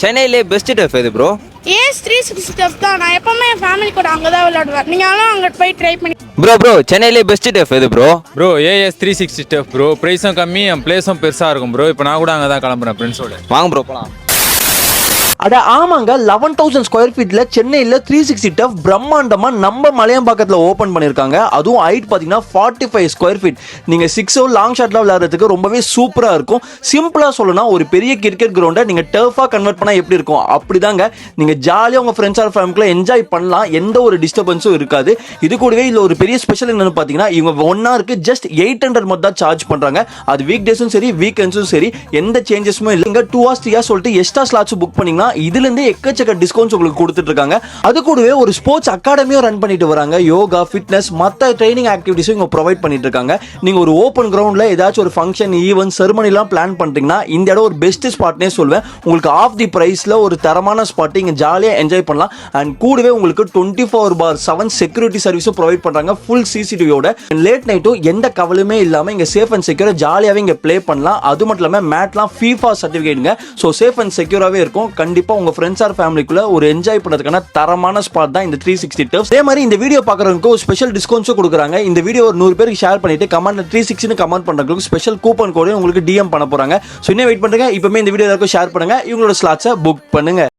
சென்னையிலே best tough எது bro? As 360 tough தான். நான் எப்பவுமே என் ஃபேமிலி கூட அங்கே தான் விளையாடுவேன். நீங்களும் அங்கே போய் ட்ரை பண்ணி ப்ரோ சென்னையிலே பெஸ்ட் டஃப் எது bro? Bro as 360 tough bro. ப்ரைஸும் கம்மி, பிளேஸும் பெருசாக இருக்கும் ப்ரோ. இப்போ நான் கூட அங்கே தான் கிளம்புறேன் ஃப்ரெண்ட்ஸோட. வாங்க ப்ரோ போகலாம். அட ஆமாங்க, 11,000 ஸ்கொயர் ஃபீட்டில் சென்னையில் 360 டஃப் பிரம்மாண்டமாக நம்ம மலையம்பாக்கத்தில் ஓப்பன் பண்ணியிருக்காங்க. அதுவும் ஹைட் பார்த்தீங்கன்னா 45 ஸ்கொயர் ஃபீட். நீங்கள் 6 லாங் ஷாட்லாம் விளையாடுறதுக்கு ரொம்பவே சூப்பராக இருக்கும். சிம்பிளாக சொல்லணும்னா ஒரு பெரிய கிரிக்கெட் கிரவுண்டை நீங்கள் டர்ஃபாக கன்வெர்ட் பண்ணால் எப்படி இருக்கும் அப்படி தாங்க. நீங்கள் ஜாலியாக உங்கள் ஃப்ரெண்ட்ஸ் ஆர் ஃபேமிலிக்குள்ள என்ஜாய் பண்ணலாம், எந்த ஒரு டிஸ்டர்பன்ஸும் இருக்காது. இது கூடவே இதில் ஒரு பெரிய ஸ்பெஷல் என்னென்னு பார்த்தீங்கன்னா, இவங்க 1 ஹவருக்கு ஜஸ்ட் 800 மட்டும் தான் சார்ஜ் பண்ணுறாங்க. அது வீக் டேஸும் சரி வீக்கெண்ட்ஸும் சரி எந்த சேஞ்சஸுமே இல்லை. இங்கே 2 hours 3 hours சொல்லிட்டு எக்ஸ்ட்ரா ஸ்லாட்ஸ் புக் பண்ணிங்கன்னா இதுல இருந்து எக்கச்சக்க டிஸ்கவுண்ட்ஸ் உங்களுக்கு கொடுத்துட்டு இருக்காங்க. அது கூடவே ஒரு ஸ்போர்ட்ஸ் அகாடமியும் ரன் பண்ணிட்டு வராங்க. யோகா, ஃபிட்னஸ், மற்ற ட்ரைனிங் ஆக்டிவிட்டிஸும் இங்க ப்ரொவைட் பண்ணிட்டு இருக்காங்க. நீங்க ஒரு ஓப்பன் கிரவுண்ட்ல ஏதாச்சும் ஒரு ஃபங்க்ஷன், ஈவென்ட், செரமனிலாம் பிளான் பண்றீங்கன்னா இந்த இடம் ஒரு பெஸ்ட் ஸ்பாட்னே சொல்வேன். உங்களுக்கு ஆஃப் தி பிரைஸ்ல ஒரு தரமான ஸ்பாட் இங்க ஜாலியா என்ஜாய் பண்ணலாம். அண்ட் கூடவே உங்களுக்கு 24/7 செக்யூரிட்டி சர்வீஸும் ப்ரொவைட் பண்றாங்க, ஃபுல் சிசிடிவியோட. லேட் நைட்டும் எந்த கவலையுமே இல்லாம இங்க சேஃப் அண்ட் செக்யூரா ஜாலியாவே இங்க ப்ளே பண்ணலாம். அது மட்டும் இல்லாம மேட்லாம் FIFA சர்டிஃபிகேட்டுங்க. ஸோ சேஃப் அண்ட் செக்யூராகவே இருக்கும். கண்டிப்பா உங்க ஃப்ரெண்ட்ஸ் ஆர் ஃபேமிலிக்குள்ள ஒரு என்ஜாய் பண்றதுக்கான தரமான ஸ்பாட் தான் இந்த 360 டஃப். அதே மாதிரி இந்த வீடியோ பார்க்கறவங்களுக்கு ஒரு ஸ்பெஷல் டிஸ்கவுண்ட்ஸும் கொடுக்குறாங்க. இந்த வீடியோ ஒரு 100 பேருக்கு ஷேர் பண்ணிட்டு கமெண்ட்ல 360 கமெண்ட் பண்றவங்களுக்கு ஸ்பெஷல் கூப்பன் கோடையும் உங்களுக்கு DM பண்ண போறாங்க. ஸோ இன்னும் வெயிட் பண்ணுங்க. இப்பவுமே இந்த வீடியோ எல்லாருக்கும் ஷேர் பண்ணுங்க, இவங்களோட ஸ்லாட்ஸை புக் பண்ணுங்க.